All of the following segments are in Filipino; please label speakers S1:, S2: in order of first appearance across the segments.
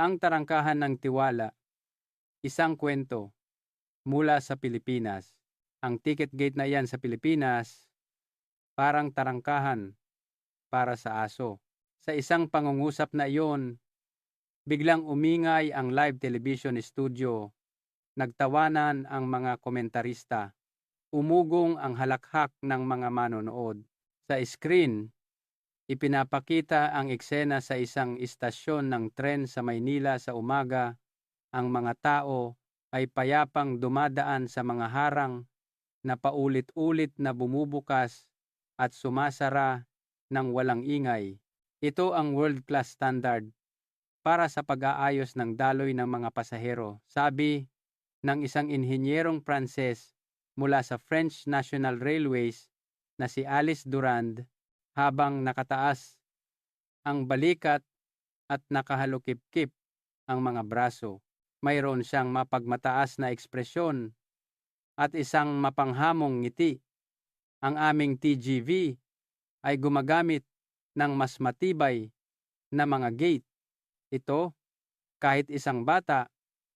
S1: Ang Tarangkahan ng Tiwala, isang kwento mula sa Pilipinas. Ang ticket gate na iyan sa Pilipinas, parang tarangkahan para sa aso. Sa isang pangungusap na iyon, biglang umingay ang live television studio. Nagtawanan ang mga komentarista. Umugong ang halakhak ng mga manonood. Sa screen, ipinapakita ang eksena sa isang istasyon ng tren sa Maynila sa umaga. Ang mga tao ay payapang dumadaan sa mga harang na paulit-ulit na bumubukas at sumasara ng walang ingay. Ito ang world-class standard para sa pag-aayos ng daloy ng mga pasahero, sabi ng isang inhinyerong Pranses mula sa French National Railways na si Alice Durand habang nakataas ang balikat at nakahalukip-kip ang mga braso. Mayroon siyang mapagmataas na ekspresyon at isang mapanghamong ngiti. Ang aming TGV ay gumagamit ng mas matibay na mga gate. Ito, kahit isang bata,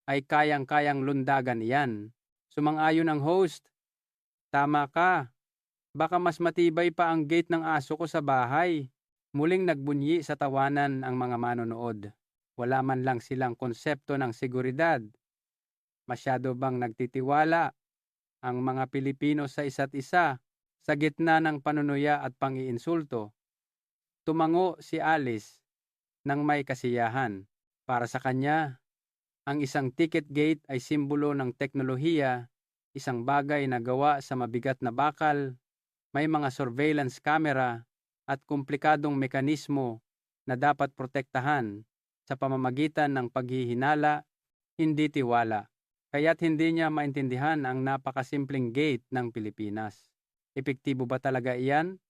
S1: ay kayang-kayang lundagan iyan. Sumang-ayon ang host, "Tama ka, baka mas matibay pa ang gate ng aso ko sa bahay." Muling nagbunyi sa tawanan ang mga manonood. Wala man lang silang konsepto ng seguridad. Masyado bang nagtitiwala ang mga Pilipino sa isa't isa sa gitna ng panunuya at pang-iinsulto? Tumango si Alice ng may kasiyahan. Para sa kanya, ang isang ticket gate ay simbolo ng teknolohiya, isang bagay na gawa sa mabigat na bakal, may mga surveillance camera at komplikadong mekanismo na dapat protektahan sa pamamagitan ng paghihinala, hindi tiwala. Kaya't hindi niya maintindihan ang napakasimpleng gate ng Pilipinas. Epektibo ba talaga iyan?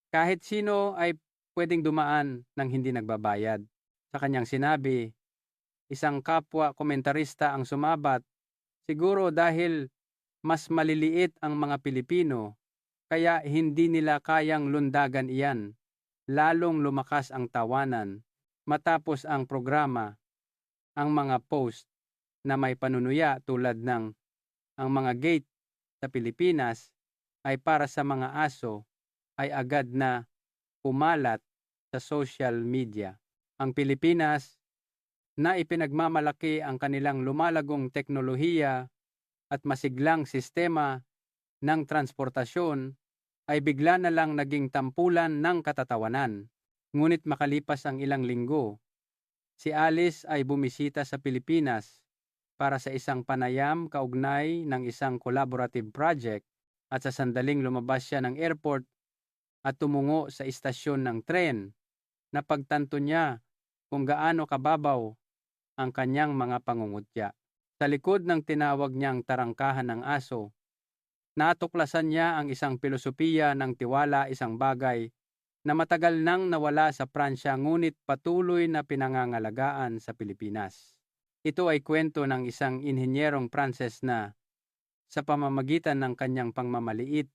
S1: Kahit sino ay pwedeng dumaan ng hindi nagbabayad. Sa kanyang sinabi, isang kapwa komentarista ang sumabat, siguro dahil mas maliliit ang mga Pilipino, kaya hindi nila kayang lundagan iyan. Lalong lumakas ang tawanan. Matapos ang programa, ang mga post na may panunuya tulad ng ang mga gate sa Pilipinas ay para sa mga aso ay agad na pumalat sa social media. Ang Pilipinas na ipinagmamalaki ang kanilang lumalagong teknolohiya at masiglang sistema ng transportasyon ay bigla na lang naging tampulan ng katatawanan. Ngunit makalipas ang ilang linggo, si Alice ay bumisita sa Pilipinas para sa isang panayam kaugnay ng isang collaborative project at sa sandaling lumabas siya ng airport at tumungo sa istasyon ng tren, napagtanto niya kung gaano kababaw ang kanyang mga pangungutya. Sa likod ng tinawag niyang tarangkahan ng aso, natuklasan niya ang isang pilosopiya ng tiwala, isang bagay na matagal nang nawala sa Pransya ngunit patuloy na pinangangalagaan sa Pilipinas. Ito ay kwento ng isang inhinyerong Pranses na, sa pamamagitan ng kanyang pangmamaliit,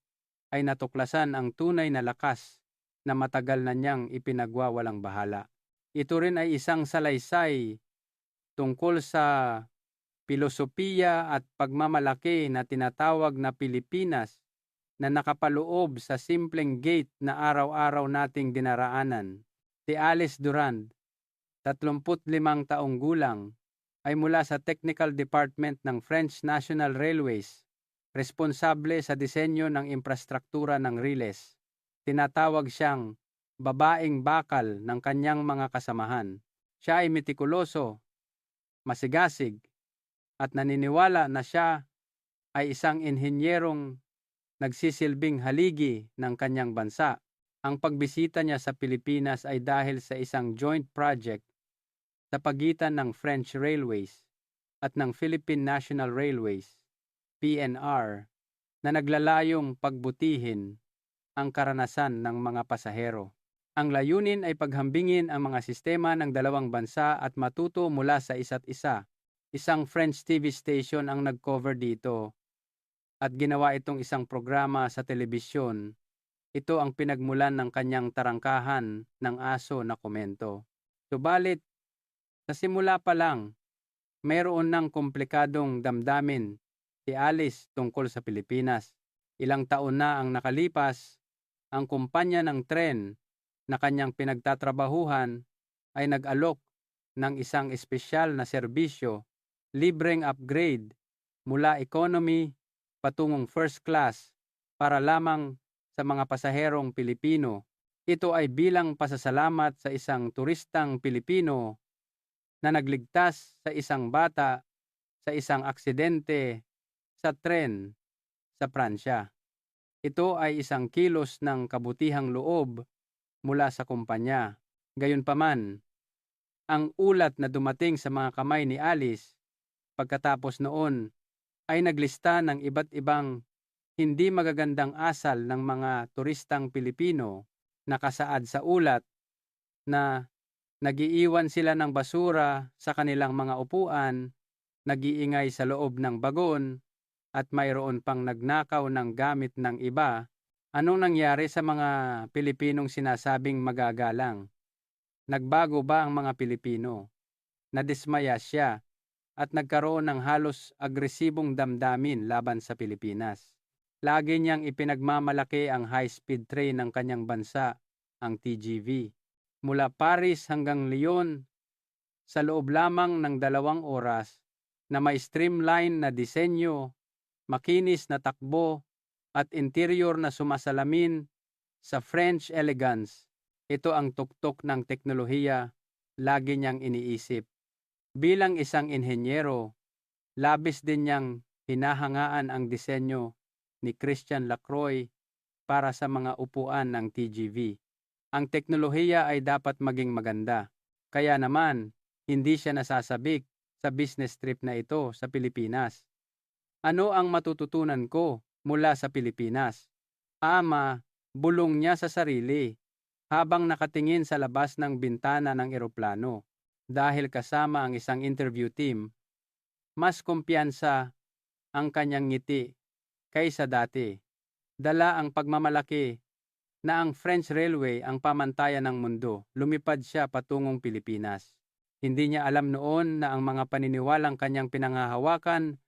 S1: ay natuklasan ang tunay na lakas na matagal na niyang ipinagwawalang bahala. Ito rin ay isang salaysay tungkol sa pilosopiya at pagmamalaki na tinatawag na Pilipinas na nakapaloob sa simpleng gate na araw-araw nating dinaraanan. Si Alice Durand, 35 taong gulang, ay mula sa Technical Department ng French National Railways, responsable sa disenyo ng infrastruktura ng riles. Tinatawag siyang babaeng bakal ng kanyang mga kasamahan. Siya ay metikuloso, masigasig, at naniniwala na siya ay isang inhinyerong nagsisilbing haligi ng kanyang bansa. Ang pagbisita niya sa Pilipinas ay dahil sa isang joint project sa pagitan ng French Railways at ng Philippine National Railways, PNR, na naglalayong pagbutihin ang karanasan ng mga pasahero. Ang layunin ay paghambingin ang mga sistema ng dalawang bansa at matuto mula sa isa't isa. Isang French TV station ang nag-cover dito at ginawa itong isang programa sa telebisyon. Ito ang pinagmulan ng kanyang tarangkahan ng aso na komento. Subalit, Sa simula pa lang, mayroon ng komplikadong damdamin si Alice tungkol sa Pilipinas. Ilang taon na ang nakalipas, ang kumpanya ng tren na kanyang pinagtatrabahuhan ay nag-alok ng isang espesyal na serbisyo, libreng upgrade mula economy patungong first class para lamang sa mga pasaherong Pilipino. Ito ay bilang pasasalamat sa isang turistang Pilipino na nagligtas sa isang bata sa isang aksidente sa tren sa Pransya. Ito ay isang kilos ng kabutihang loob mula sa kumpanya. Gayunpaman, ang ulat na dumating sa mga kamay ni Alice pagkatapos noon ay naglista ng iba't ibang hindi magagandang asal ng mga turistang Pilipino. Nakasaad sa ulat na nagiiwan sila ng basura sa kanilang mga upuan, nagiingay sa loob ng bagon, at mayroon pang nagnakaw ng gamit ng iba. Anong nangyari sa mga Pilipinong sinasabing magagalang? Nagbago ba ang mga Pilipino? Nadismaya siya at nagkaroon ng halos agresibong damdamin laban sa Pilipinas. Lagi niyang ipinagmamalaki ang high-speed train ng kanyang bansa, ang TGV. Mula Paris hanggang Lyon, sa loob lamang ng 2 oras na may streamline na disenyo, makinis na takbo, at interior na sumasalamin sa French elegance. Ito ang tuktok ng teknolohiya, lagi niyang iniisip. Bilang isang inhenyero, labis din niyang hinahangaan ang disenyo ni Christian Lacroix para sa mga upuan ng TGV. Ang teknolohiya ay dapat maging maganda. Kaya naman, hindi siya nasasabik sa business trip na ito sa Pilipinas. Ano ang matututunan ko mula sa Pilipinas? Bulong niya sa sarili habang nakatingin sa labas ng bintana ng eroplano. Dahil kasama ang isang interview team, mas kumpiyansa ang kanyang ngiti kaysa dati. Dala ang pagmamalaki na ang French Railway ang pamantayan ng mundo. Lumipad siya patungong Pilipinas. Hindi niya alam noon na ang mga paniniwalang kanyang pinanghahawakan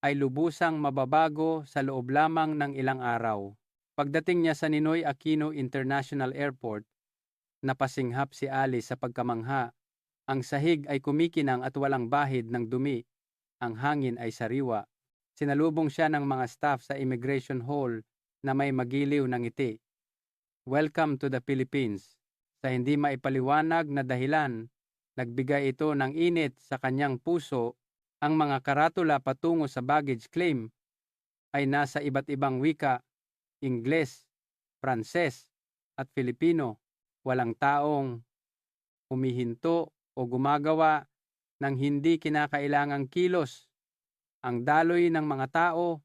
S1: ay lubusang mababago sa loob lamang ng ilang araw. Pagdating niya sa Ninoy Aquino International Airport, napasinghap si Alice sa pagkamangha. Ang sahig ay kumikinang at walang bahid ng dumi. Ang hangin ay sariwa. Sinalubong siya ng mga staff sa immigration hall na may magiliw ng ngiti. Welcome to the Philippines. Sa hindi maipaliwanag na dahilan, nagbigay ito ng init sa kanyang puso. Ang mga karatula patungo sa baggage claim ay nasa iba't ibang wika, Ingles, Pranses, at Filipino. Walang taong humihinto o gumagawa ng hindi kinakailangang kilos. Ang daloy ng mga tao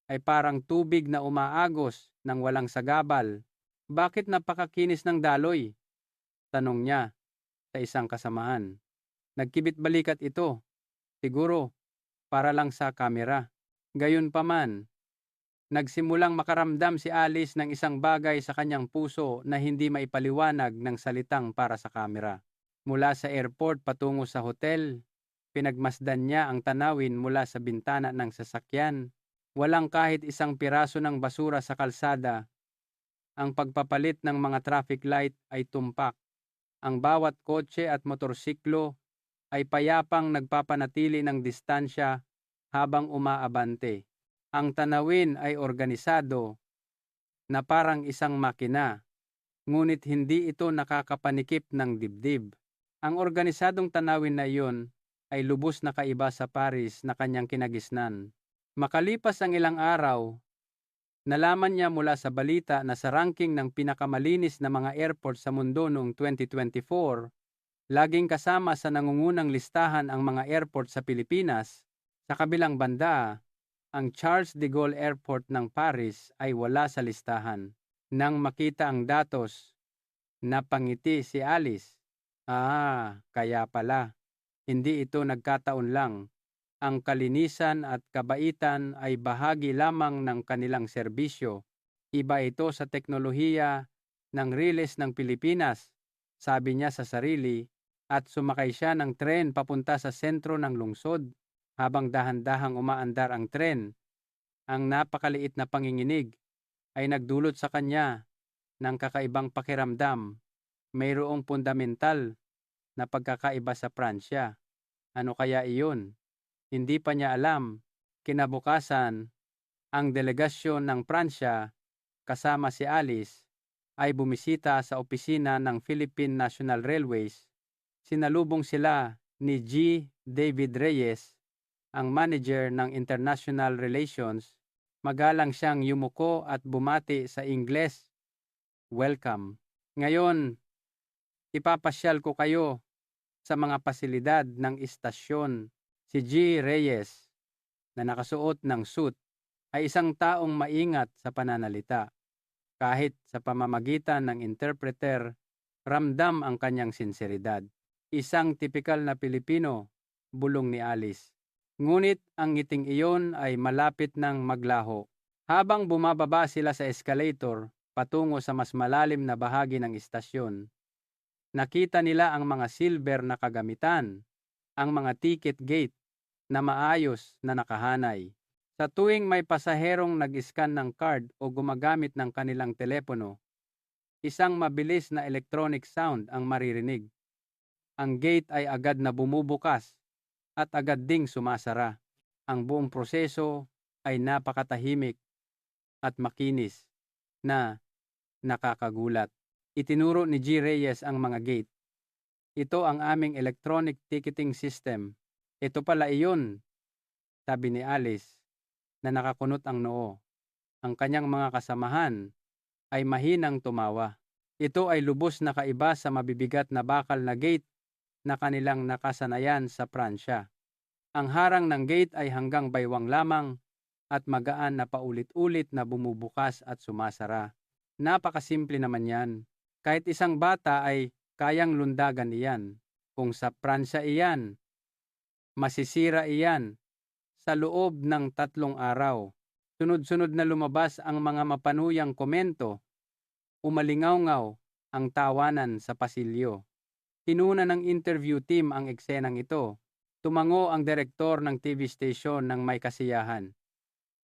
S1: ay parang tubig na umaagos ng walang sagabal. Bakit napakakinis ng daloy? Tanong niya sa isang kasamahan. Nagkibit-balikat ito. Siguro, para lang sa kamera. Gayunpaman, nagsimulang makaramdam si Alice ng isang bagay sa kanyang puso na hindi maipaliwanag ng salitang para sa kamera. Mula sa airport patungo sa hotel, pinagmasdan niya ang tanawin mula sa bintana ng sasakyan. Walang kahit isang piraso ng basura sa kalsada. Ang pagpapalit ng mga traffic light ay tumpak. Ang bawat kotse at motorsiklo ay payapang nagpapanatili ng distansya habang umaabante. Ang tanawin ay organisado na parang isang makina, ngunit hindi ito nakakapanikip ng dibdib. Ang organisadong tanawin na iyon ay lubos na kaiba sa Paris na kanyang kinagisnan. Makalipas ang ilang araw, nalaman niya mula sa balita na sa ranking ng pinakamalinis na mga airport sa mundo noong 2024, laging kasama sa nangungunang listahan ang mga airport sa Pilipinas. Sa kabilang banda, ang Charles de Gaulle Airport ng Paris ay wala sa listahan. Nang makita ang datos, napangiti si Alice. Kaya pala. Hindi ito nagkataon lang. Ang kalinisan at kabaitan ay bahagi lamang ng kanilang serbisyo. Iba ito sa teknolohiya ng riles ng Pilipinas. Sabi niya sa sarili, at sumakay siya ng tren papunta sa sentro ng lungsod. Habang dahan-dahang umaandar ang tren, ang napakaliit na panginginig ay nagdulot sa kanya ng kakaibang pakiramdam. Mayroong fundamental na pagkakaiba sa Pransya. Ano kaya iyon? Hindi pa niya alam. Kinabukasan, ang delegasyon ng Pransya kasama si Alice ay bumisita sa opisina ng Philippine National Railways. Sinalubong sila ni G. David Reyes, ang manager ng International Relations. Magalang siyang yumuko at bumati sa Ingles. Welcome. Ngayon, ipapasyal ko kayo sa mga pasilidad ng istasyon. Si G. Reyes, na nakasuot ng suit, ay isang taong maingat sa pananalita. Kahit sa pamamagitan ng interpreter, ramdam ang kanyang sinseridad. Isang tipikal na Pilipino, bulong ni Alice. Ngunit ang ngiting iyon ay malapit ng maglaho. Habang bumababa sila sa escalator patungo sa mas malalim na bahagi ng istasyon, nakita nila ang mga silver na kagamitan, ang mga ticket gate na maayos na nakahanay. Sa tuwing may pasaherong nag-scan ng card o gumagamit ng kanilang telepono, isang mabilis na electronic sound ang maririnig. Ang gate ay agad na bumubukas at agad ding sumasara. Ang buong proseso ay napakatahimik at makinis na nakakagulat. Itinuro ni G. Reyes ang mga gate. Ito ang aming electronic ticketing system. Ito pala iyon, sabi ni Alice na nakakunot ang noo. Ang kanyang mga kasamahan ay mahinang tumawa. Ito ay lubos na kaiba sa mabibigat na bakal na gate na kanilang nakasanayan sa Pransya. Ang harang ng gate ay hanggang baywang lamang at magaan na paulit-ulit na bumubukas at sumasara. Napakasimple naman yan. Kahit isang bata ay kayang lundagan iyan. Kung sa Pransya iyan, masisira iyan sa loob ng 3 araw. Sunod-sunod na lumabas ang mga mapanuyang komento. Umalingaw-ngaw ang tawanan sa pasilyo. Kinuna ng interview team ang eksenang ito. Tumango ang direktor ng TV station ng may kasiyahan.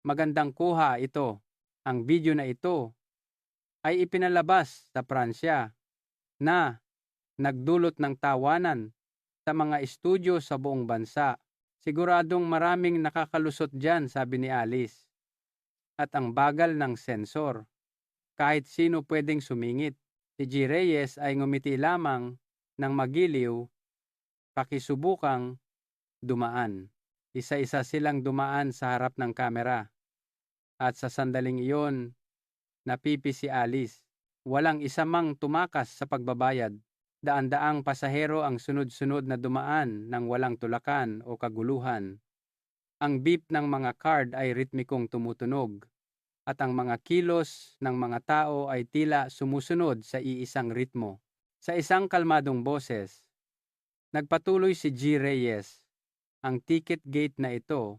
S1: Magandang kuha ito. Ang video na ito ay ipinalabas sa Pransya na nagdulot ng tawanan sa mga estudyo sa buong bansa. Siguradong maraming nakakalusot dyan, sabi ni Alice. At ang bagal ng sensor. Kahit sino pwedeng sumingit. Si G. Reyes ay ngumiti lamang ng magiliw, pakisubukang dumaan. Isa-isa silang dumaan sa harap ng kamera. At sa sandaling iyon, napipi si Alice. Walang isa mang tumakas sa pagbabayad. Daan-daang pasahero ang sunod-sunod na dumaan ng walang tulakan o kaguluhan. Ang beep ng mga card ay ritmikong tumutunog at ang mga kilos ng mga tao ay tila sumusunod sa iisang ritmo. Sa isang kalmadong boses, nagpatuloy si G. Reyes. Ang ticket gate na ito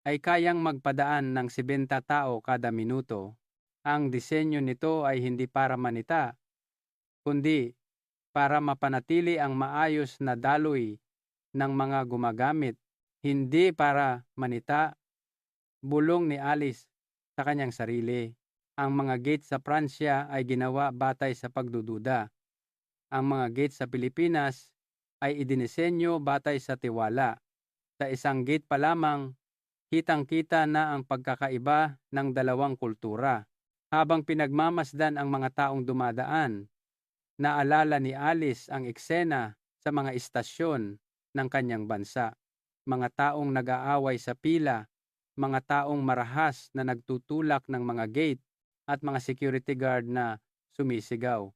S1: ay kayang magpadaan ng 70 tao kada minuto. Ang disenyo nito ay hindi para manita, kundi para mapanatili ang maayos na daloy ng mga gumagamit, hindi para manita, bulong ni Alice sa kanyang sarili. Ang mga gate sa Pransya ay ginawa batay sa pagdududa. Ang mga gate sa Pilipinas ay idinisenyo batay sa tiwala. Sa isang gate pa lamang, kitang-kita na ang pagkakaiba ng dalawang kultura. Habang pinagmamasdan ang mga taong dumadaan, naalala ni Alice ang eksena sa mga istasyon ng kanyang bansa. Mga taong nag-aaway sa pila, mga taong marahas na nagtutulak ng mga gate at mga security guard na sumisigaw.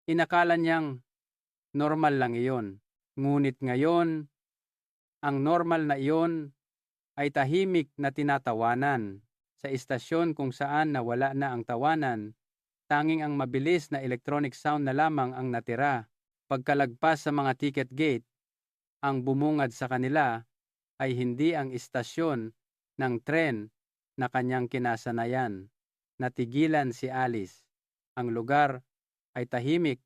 S1: Inakala niyang normal lang iyon. Ngunit ngayon, ang normal na iyon ay tahimik na tinatawanan. Sa istasyon kung saan nawala na ang tawanan, tanging ang mabilis na electronic sound na lamang ang natira. Pagkalagpas sa mga ticket gate, ang bumungad sa kanila ay hindi ang istasyon ng tren na kanyang kinasanayan. Natigilan si Alice. Ang lugar ay tahimik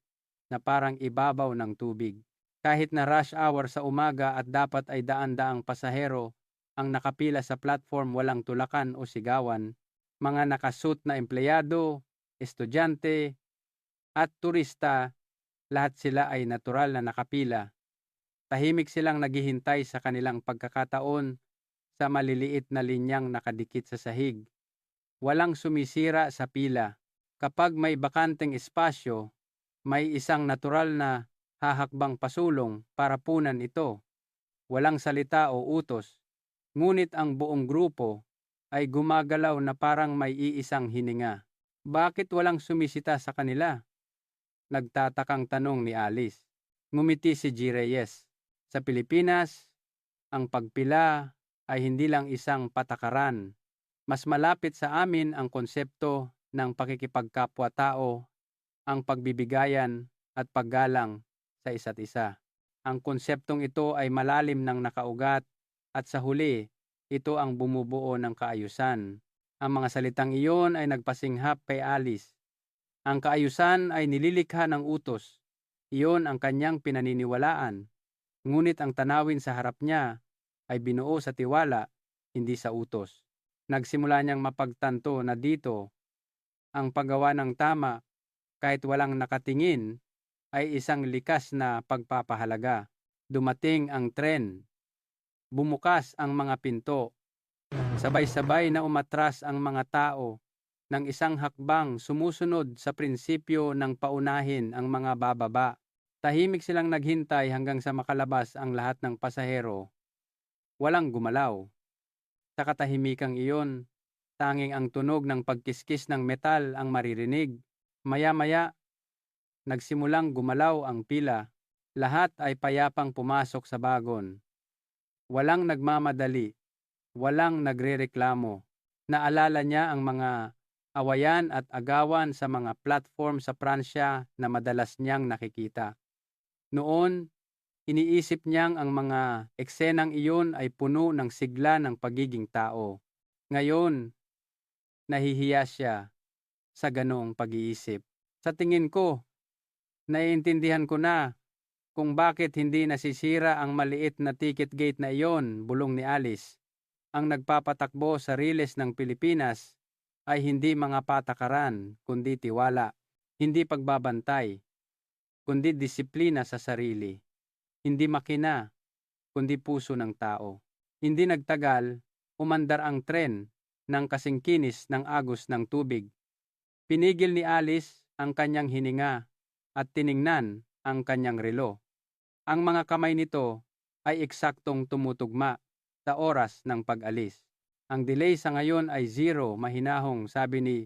S1: na parang ibabaw ng tubig. Kahit na rush hour sa umaga at dapat ay daan-daang pasahero ang nakapila sa platform, walang tulakan o sigawan. Mga nakasuit na empleyado, estudyante, at turista, lahat sila ay natural na nakapila. Tahimik silang naghihintay sa kanilang pagkakataon sa maliliit na linyang nakadikit sa sahig. Walang sumisira sa pila. Kapag may bakanteng espasyo, may isang natural na hahakbang pasulong para punan ito. Walang salita o utos, ngunit ang buong grupo ay gumagalaw na parang may iisang hininga. Bakit walang sumisita sa kanila? Nagtatakang tanong ni Alice. Ngumiti si G. Reyes. Sa Pilipinas, ang pagpila ay hindi lang isang patakaran. Mas malapit sa amin ang konsepto ng pakikipagkapwa-tao, ang pagbibigayan at paggalang sa isa't isa. Ang konseptong ito ay malalim ng nakaugat at sa huli, ito ang bumubuo ng kaayusan. Ang mga salitang iyon ay nagpasinghap kay Alice. Ang kaayusan ay nililikha ng utos. Iyon ang kanyang pinaniniwalaan. Ngunit ang tanawin sa harap niya ay binuo sa tiwala, hindi sa utos. Nagsimula niyang mapagtanto na dito ang paggawa ng tama kahit walang nakatingin ay isang likas na pagpapahalaga. Dumating ang tren. Bumukas ang mga pinto. Sabay-sabay na umatras ang mga tao ng isang hakbang, sumusunod sa prinsipyo ng paunahin ang mga bababa. Tahimik silang naghintay hanggang sa makalabas ang lahat ng pasahero. Walang gumalaw. Sa katahimikang iyon, tanging ang tunog ng pagkiskis ng metal ang maririnig. Maya-maya, nagsimulang gumalaw ang pila. Lahat ay payapang pumasok sa bagon. Walang nagmamadali. Walang nagrereklamo. Naalala niya ang mga awayan at agawan sa mga platform sa Pransya na madalas niyang nakikita. Noon, iniisip niyang ang mga eksenang iyon ay puno ng sigla ng pagiging tao. Ngayon, nahihiya siya sa ganoong pag-iisip. Sa tingin ko, naiintindihan ko na kung bakit hindi nasisira ang maliit na ticket gate na iyon, bulong ni Alice. Ang nagpapatakbo sa riles ng Pilipinas ay hindi mga patakaran, kundi tiwala, hindi pagbabantay, kundi disiplina sa sarili, hindi makina, kundi puso ng tao. Hindi nagtagal, umandar ang tren ng kasingkinis ng agos ng tubig. Pinigil ni Alice ang kanyang hininga at tiningnan ang kanyang relo. Ang mga kamay nito ay eksaktong tumutugma sa oras ng pag-alis. Ang delay sa ngayon ay 0, mahinahong sabi ni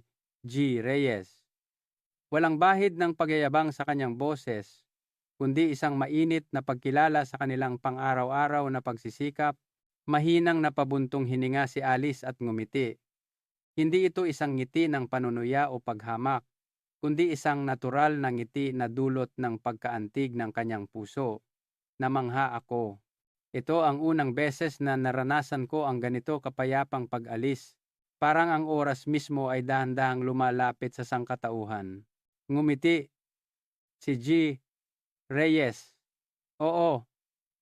S1: G. Reyes. Walang bahid ng pagyayabang sa kanyang boses, kundi isang mainit na pagkilala sa kanilang pang-araw-araw na pagsisikap. Mahinang napabuntong hininga si Alice at ngumiti. Hindi ito isang ngiti ng panunuya o paghamak, kundi isang natural na ngiti na dulot ng pagkaantig ng kanyang puso. Namangha ako. Ito ang unang beses na naranasan ko ang ganito kapayapang pag-alis. Parang ang oras mismo ay dahan-dahang lumalapit sa sangkatauhan. Ngumiti si G. Reyes. Oo,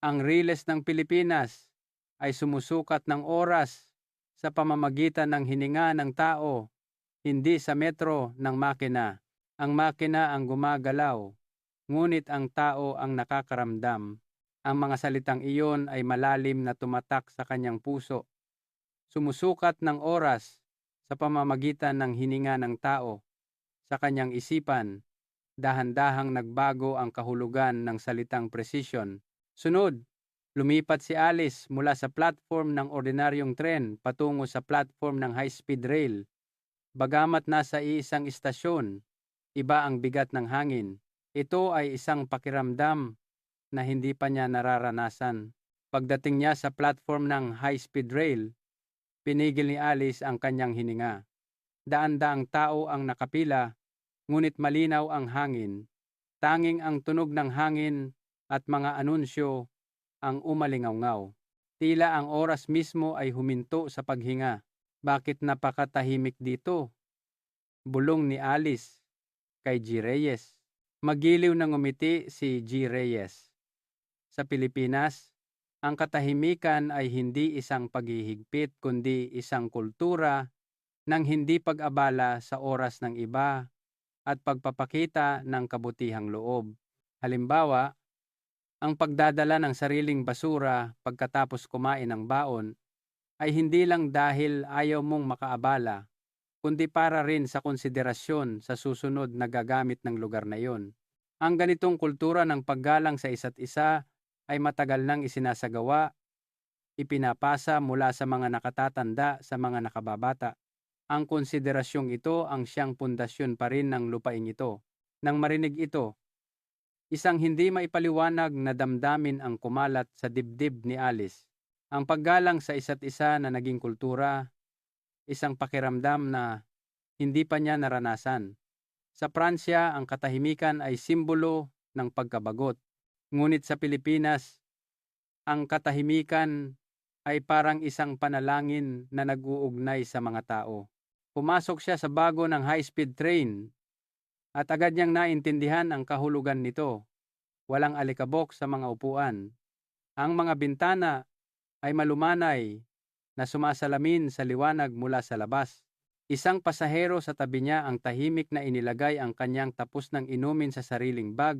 S1: ang riles ng Pilipinas ay sumusukat ng oras sa pamamagitan ng hininga ng tao, hindi sa metro ng makina. Ang makina ang gumagalaw, ngunit ang tao ang nakakaramdam. Ang mga salitang iyon ay malalim na tumatak sa kanyang puso. Sumusukat ng oras sa pamamagitan ng hininga ng tao. Sa kanyang isipan, dahan-dahang nagbago ang kahulugan ng salitang precision. Sunod, lumipat si Alice mula sa platform ng ordinaryong tren patungo sa platform ng high-speed rail. Bagamat nasa isang istasyon, iba ang bigat ng hangin. Ito ay isang pakiramdam na hindi pa niya nararanasan. Pagdating niya sa platform ng high-speed rail, pinigil ni Alice ang kanyang hininga. Daan-daang tao ang nakapila, ngunit malinaw ang hangin. Tanging ang tunog ng hangin at mga anunsyo ang umalingaw-ngaw. Tila ang oras mismo ay huminto sa paghinga. Bakit napakatahimik dito? Bulong ni Alice kay G. Reyes. Magiliw na ngumiti si G. Reyes. Sa Pilipinas, ang katahimikan ay hindi isang paghihigpit kundi isang kultura ng hindi pag-abala sa oras ng iba at pagpapakita ng kabutihang loob. Halimbawa, ang pagdadala ng sariling basura pagkatapos kumain ng baon ay hindi lang dahil ayaw mong makaabala, kundi para rin sa konsiderasyon sa susunod na gagamit ng lugar na iyon. Ang ganitong kultura ng paggalang sa isa't isa ay matagal nang isinasagawa, ipinapasa mula sa mga nakatatanda sa mga nakababata. Ang konsiderasyong ito ang siyang pundasyon pa rin ng lupaing ito. Nang marinig ito, isang hindi maipaliwanag na damdamin ang kumalat sa dibdib ni Alice. Ang paggalang sa isa't isa na naging kultura, isang pakiramdam na hindi pa niya naranasan. Sa Pransya, ang katahimikan ay simbolo ng pagkabagot. Ngunit sa Pilipinas, ang katahimikan ay parang isang panalangin na nag-uugnay sa mga tao. Pumasok siya sa bago ng high-speed train at agad niyang naintindihan ang kahulugan nito. Walang alikabok sa mga upuan. Ang mga bintana ay malumanay na sumasalamin sa liwanag mula sa labas. Isang pasahero sa tabi niya ang tahimik na inilagay ang kanyang tapos ng inumin sa sariling bag.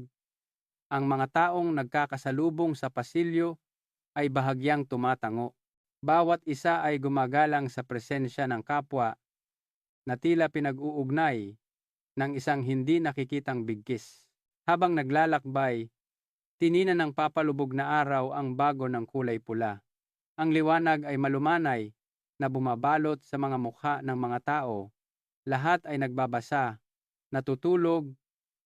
S1: Ang mga taong nagkakasalubong sa pasilyo ay bahagyang tumatango. Bawat isa ay gumagalang sa presensya ng kapwa na tila pinag-uugnay ng isang hindi nakikitang bigkis. Habang naglalakbay, tinina ng papalubog na araw ang bago ng kulay pula. Ang liwanag ay malumanay na bumabalot sa mga mukha ng mga tao. Lahat ay nagbabasa, natutulog,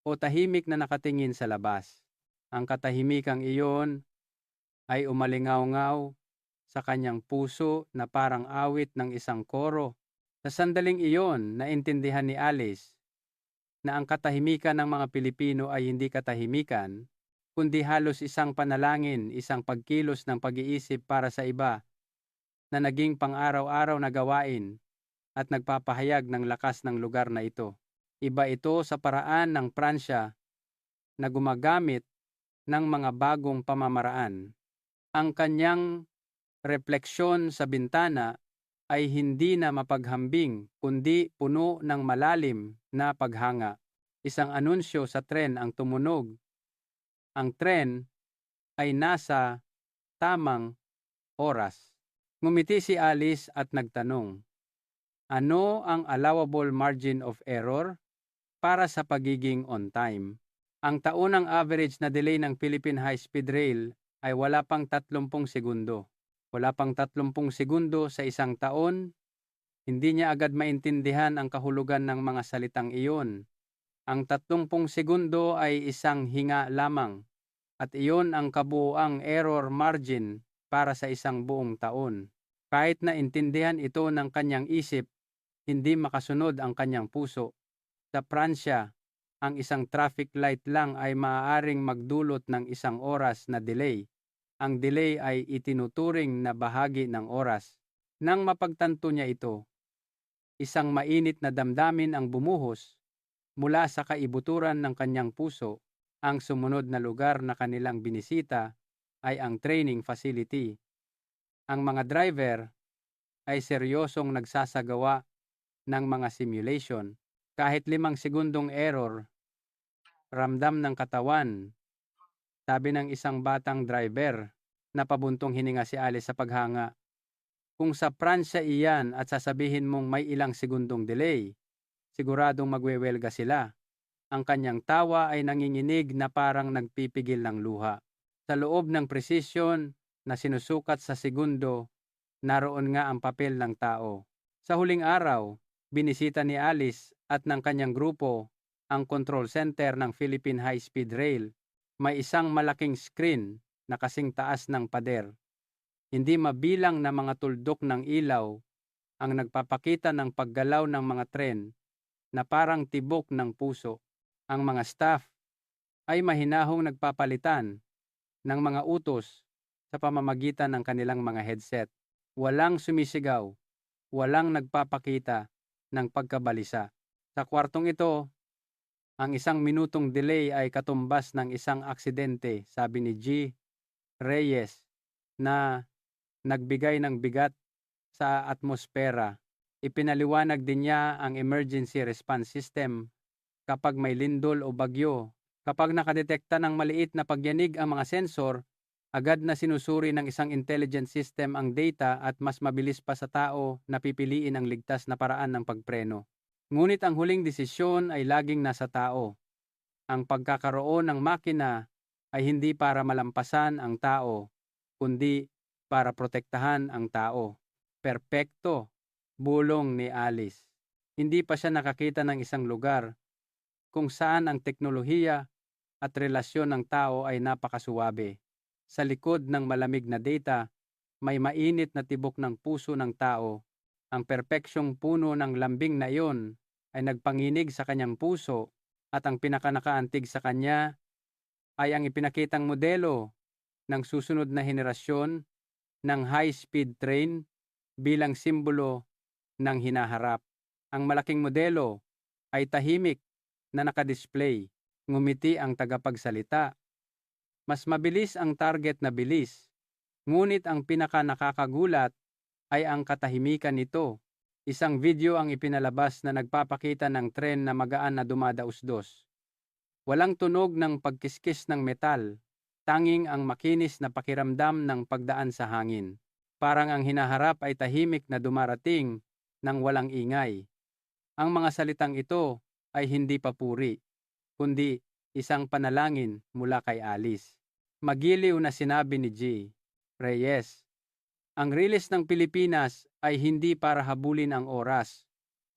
S1: o tahimik na nakatingin sa labas. Ang katahimikang iyon ay umalingaw-ngaw sa kanyang puso na parang awit ng isang koro. Sa sandaling iyon, naintindihan ni Alice na ang katahimikan ng mga Pilipino ay hindi katahimikan, kundi halos isang panalangin, isang pagkilos ng pag-iisip para sa iba na naging pang-araw-araw na gawain at nagpapahayag ng lakas ng lugar na ito. Iba ito sa paraan ng Pransya na gumagamit ng mga bagong pamamaraan. Ang kanyang refleksyon sa bintana ay hindi na mapaghambing kundi puno ng malalim na paghanga. Isang anunsyo sa tren ang tumunog. Ang tren ay nasa tamang oras. Ngumiti si Alice at nagtanong, ano ang allowable margin of error para sa pagiging on time? Ang taunang average na delay ng Philippine High-Speed Rail ay wala pang 30 segundo. Wala pang 30 segundo sa isang taon, hindi niya agad maintindihan ang kahulugan ng mga salitang iyon. Ang 30 segundo ay isang hinga lamang at iyon ang kabuuang error margin para sa isang buong taon. Kahit na intindihan ito ng kanyang isip, hindi makasunod ang kanyang puso. Sa Pransya, ang isang traffic light lang ay maaaring magdulot ng isang oras na delay. Ang delay ay itinuturing na bahagi ng oras. Nang mapagtanto niya ito, isang mainit na damdamin ang bumuhos mula sa kaibuturan ng kanyang puso. Ang sumunod na lugar na kanilang binisita ay ang training facility. Ang mga driver ay seryosong nagsasagawa ng mga simulation. Kahit 5 segundong error, ramdam ng katawan, sabi ng isang batang driver na pabuntong hininga si Alice sa paghanga. Kung sa Pransya iyan at sasabihin mong may ilang segundong delay, siguradong magwewelga sila. Ang kanyang tawa ay nanginginig na parang nagpipigil ng luha. Sa loob ng presisyon na sinusukat sa segundo, naroon nga ang papel ng tao. Sa huling araw, binisita ni Alice at ng kanyang grupo ang control center ng Philippine High-Speed Rail. May isang malaking screen na kasing taas ng pader. Hindi mabilang na mga tuldok ng ilaw ang nagpapakita ng paggalaw ng mga tren na parang tibok ng puso. Ang mga staff ay mahinahong nagpapalitan ng mga utos sa pamamagitan ng kanilang mga headset. Walang sumisigaw, walang nagpapakita ng pagkabalisa. Sa kwartong ito, ang 1 minutong delay ay katumbas ng isang aksidente, sabi ni G. Reyes na nagbigay ng bigat sa atmosfera. Ipinaliwanag din niya ang emergency response system kapag may lindol o bagyo. Kapag nakadetekta ng maliit na pagyanig ang mga sensor, agad na sinusuri ng isang intelligent system ang data at mas mabilis pa sa tao na pipiliin ang ligtas na paraan ng pagpreno. Ngunit ang huling desisyon ay laging nasa tao. Ang pagkakaroon ng makina ay hindi para malampasan ang tao, kundi para protektahan ang tao. Perpekto, bulong ni Alice. Hindi pa siya nakakita ng isang lugar kung saan ang teknolohiya at relasyon ng tao ay napakasuwabe. Sa likod ng malamig na data, may mainit na tibok ng puso ng tao. Ang perpeksyong puno ng lambing na iyon ay nagpanginig sa kanyang puso at ang pinakanakaantig sa kanya ay ang ipinakitang modelo ng susunod na henerasyon ng high-speed train bilang simbolo ng hinaharap. Ang malaking modelo ay tahimik na nakadisplay. Ngumiti ang tagapagsalita. Mas mabilis ang target na bilis. Ngunit ang pinakanakakagulat ay ang katahimikan nito. Isang video ang ipinalabas na nagpapakita ng tren na magaan na dumadausdos. Walang tunog ng pagkiskis ng metal, tanging ang makinis na pakiramdam ng pagdaan sa hangin. Parang ang hinaharap ay tahimik na dumarating ng walang ingay. Ang mga salitang ito ay hindi papuri, kundi isang panalangin mula kay Alice. Magiliw na sinabi ni G. Reyes, ang rilis ng Pilipinas ay hindi para habulin ang oras,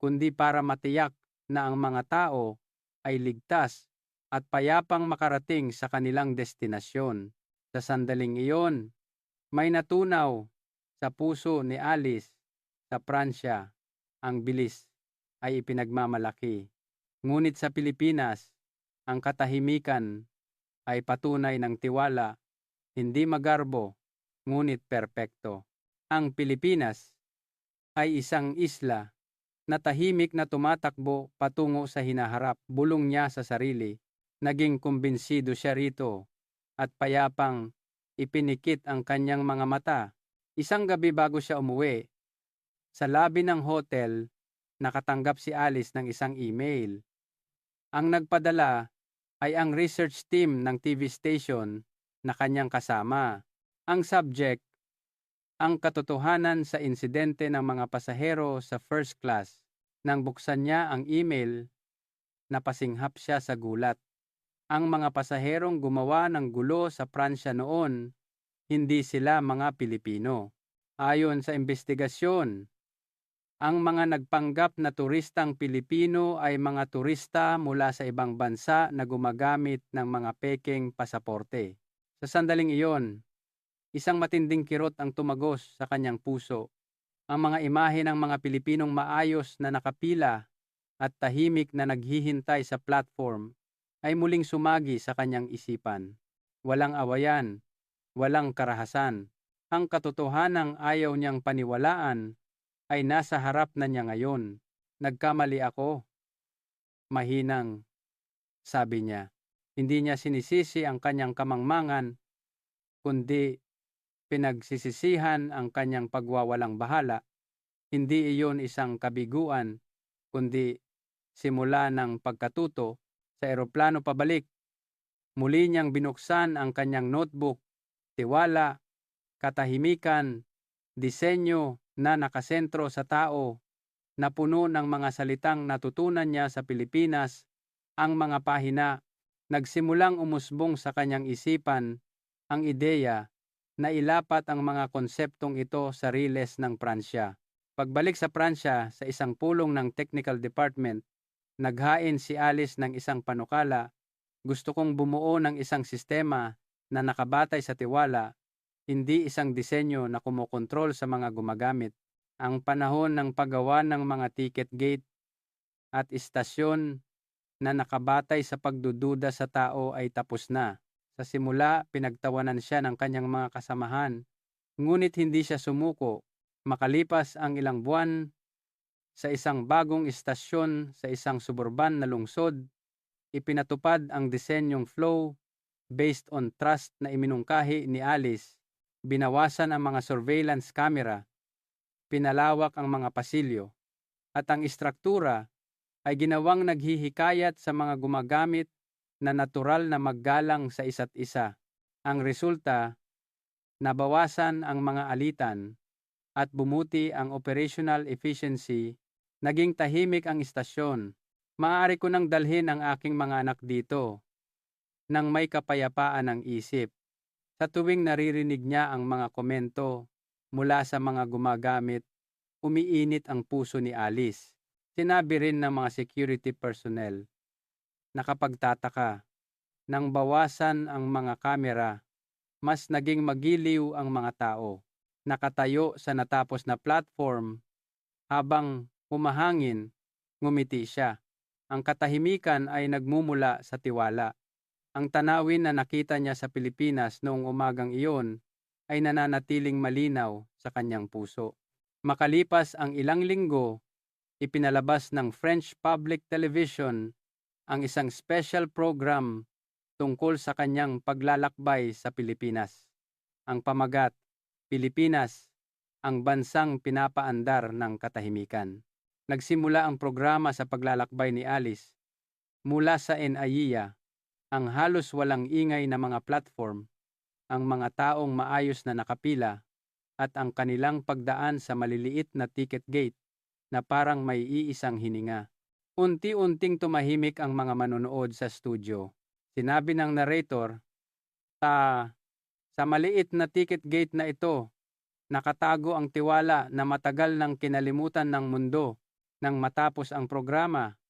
S1: kundi para matiyak na ang mga tao ay ligtas at payapang makarating sa kanilang destinasyon. Sa sandaling iyon, may natunaw sa puso ni Alice sa Pransya. Ang bilis ay ipinagmamalaki. Ngunit sa Pilipinas, ang katahimikan ay patunay ng tiwala, hindi magarbo, ngunit perpekto. Ang Pilipinas ay isang isla na tahimik na tumatakbo patungo sa hinaharap. Bulong niya sa sarili. Naging kumbinsido siya rito at payapang ipinikit ang kanyang mga mata. Isang gabi bago siya umuwi, sa labi ng hotel, nakatanggap si Alice ng isang email. Ang nagpadala ay ang research team ng TV station na kanyang kasama. Ang subject, ang katotohanan sa insidente ng mga pasahero sa first class. Nang buksan niya ang email, napasinghap siya sa gulat. Ang mga pasaherong gumawa ng gulo sa Pransya noon, hindi sila mga Pilipino. Ayon sa investigasyon, ang mga nagpanggap na turistang Pilipino ay mga turista mula sa ibang bansa na gumagamit ng mga pekeng pasaporte. Sa sandaling iyon, isang matinding kirot ang tumagos sa kanyang puso. Ang mga imahe ng mga Pilipinong maayos na nakapila at tahimik na naghihintay sa platform ay muling sumagi sa kanyang isipan. Walang awayan, walang karahasan. Ang katotohanang ayaw niyang paniwalaan ay nasa harap na niya ngayon. Nagkamali ako. Mahinang, sabi niya. Hindi niya sinisisi ang kanyang kamangmangan, kundi pinagsisisihan ang kanyang pagwawalang bahala. Hindi iyon isang kabiguan, kundi simula ng pagkatuto. Sa eroplano pabalik, muli niyang binuksan ang kanyang notebook. Tiwala, katahimikan, disenyo na nakasentro sa tao, na puno ng mga salitang natutunan niya sa Pilipinas. Ang mga pahina, nagsimulang umusbong sa kanyang isipan ang ideya na ilapat ang mga konseptong ito sa riles ng Pransya. Pagbalik sa Pransya sa isang pulong ng technical department, naghain si Alice ng isang panukala. Gusto kong bumuo ng isang sistema na nakabatay sa tiwala, hindi isang disenyo na kumokontrol sa mga gumagamit. Ang panahon ng paggawa ng mga ticket gate at istasyon na nakabatay sa pagdududa sa tao ay tapos na. Sa simula, pinagtawanan siya ng kanyang mga kasamahan, ngunit hindi siya sumuko. Makalipas ang ilang buwan, sa isang bagong istasyon sa isang suburban na lungsod, ipinatupad ang disenyong flow based on trust na iminungkahi ni Alice, binawasan ang mga surveillance camera, pinalawak ang mga pasilyo, at ang istruktura ay ginawang naghihikayat sa mga gumagamit na natural na maggalang sa isa't isa. Ang resulta, nabawasan ang mga alitan at bumuti ang operational efficiency. Naging tahimik ang istasyon. Maaari ko nang dalhin ang aking mga anak dito nang may kapayapaan ng isip. Sa tuwing naririnig niya ang mga komento mula sa mga gumagamit, umiinit ang puso ni Alice. Sinabi rin ng mga security personnel. Nakapagtataka, nang bawasan ang mga kamera, mas naging magiliw ang mga tao. Nakatayo sa natapos na platform, habang humahangin, ngumiti siya. Ang katahimikan ay nagmumula sa tiwala. Ang tanawin na nakita niya sa Pilipinas noong umagang iyon ay nananatiling malinaw sa kanyang puso. Makalipas ang ilang linggo, ipinalabas ng French Public Television ang isang special program tungkol sa kanyang paglalakbay sa Pilipinas. Ang pamagat, Pilipinas, ang bansang pinapaandar ng katahimikan. Nagsimula ang programa sa paglalakbay ni Alice mula sa NAIA, ang halos walang ingay na mga platform, ang mga taong maayos na nakapila, at ang kanilang pagdaan sa maliliit na ticket gate na parang may iisang hininga. Unti-unting tumahimik ang mga manonood sa studio. Sinabi ng narrator, sa maliit na ticket gate na ito, nakatago ang tiwala na matagal nang kinalimutan ng mundo. Nang matapos ang programa,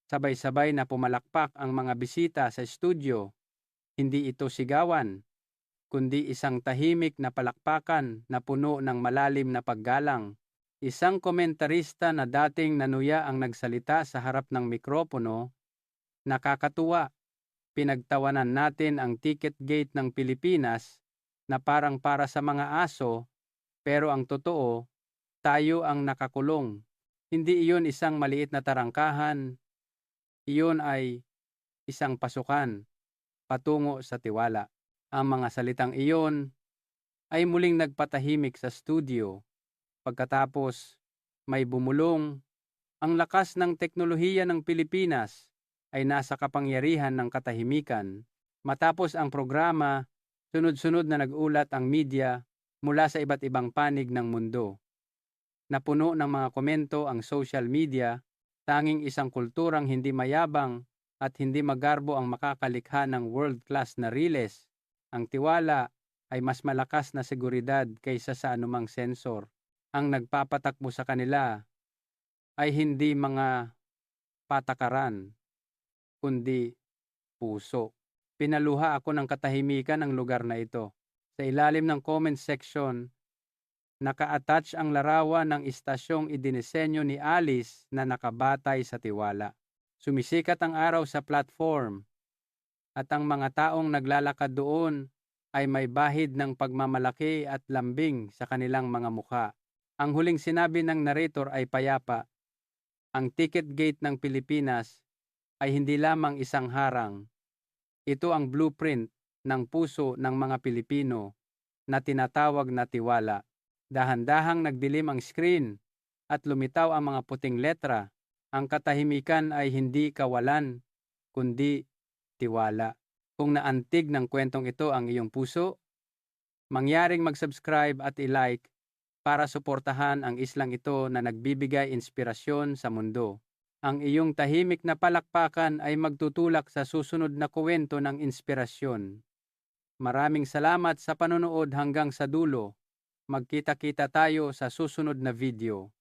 S1: sabay-sabay na pumalakpak ang mga bisita sa studio. Hindi ito sigawan, kundi isang tahimik na palakpakan na puno ng malalim na paggalang. Isang komentarista na dating nanuya ang nagsalita sa harap ng mikropono. Nakakatuwa, pinagtawanan natin ang ticket gate ng Pilipinas na parang para sa mga aso, pero ang totoo, tayo ang nakakulong. Hindi iyon isang maliit na tarangkahan, iyon ay isang pasukan patungo sa tiwala. Ang mga salitang iyon ay muling nagpatahimik sa studio. Pagkatapos, may bumulong, ang lakas ng teknolohiya ng Pilipinas ay nasa kapangyarihan ng katahimikan. Matapos ang programa, sunod-sunod na nag-ulat ang media mula sa iba't ibang panig ng mundo. Napuno ng mga komento ang social media, tanging isang kulturang hindi mayabang at hindi magarbo ang makakalikha ng world-class na riles. Ang tiwala ay mas malakas na seguridad kaysa sa anumang sensor. Ang nagpapatakbo sa kanila ay hindi mga patakaran, kundi puso. Pinaluha ako ng katahimikan ang lugar na ito. Sa ilalim ng comment section, naka-attach ang larawan ng istasyong idinisenyo ni Alice na nakabatay sa tiwala. Sumisikat ang araw sa platform at ang mga taong naglalakad doon ay may bahid ng pagmamalaki at lambing sa kanilang mga mukha. Ang huling sinabi ng narrator ay payapa. Ang ticket gate ng Pilipinas ay hindi lamang isang harang. Ito ang blueprint ng puso ng mga Pilipino na tinatawag na tiwala. Dahan-dahang nagdilim ang screen at lumitaw ang mga puting letra. Ang katahimikan ay hindi kawalan, kundi tiwala. Kung naantig ng kwentong ito ang iyong puso, mangyaring mag-subscribe at i-like para suportahan ang islang ito na nagbibigay inspirasyon sa mundo. Ang iyong tahimik na palakpakan ay magtutulak sa susunod na kwento ng inspirasyon. Maraming salamat sa panonood hanggang sa dulo. Magkita-kita tayo sa susunod na video.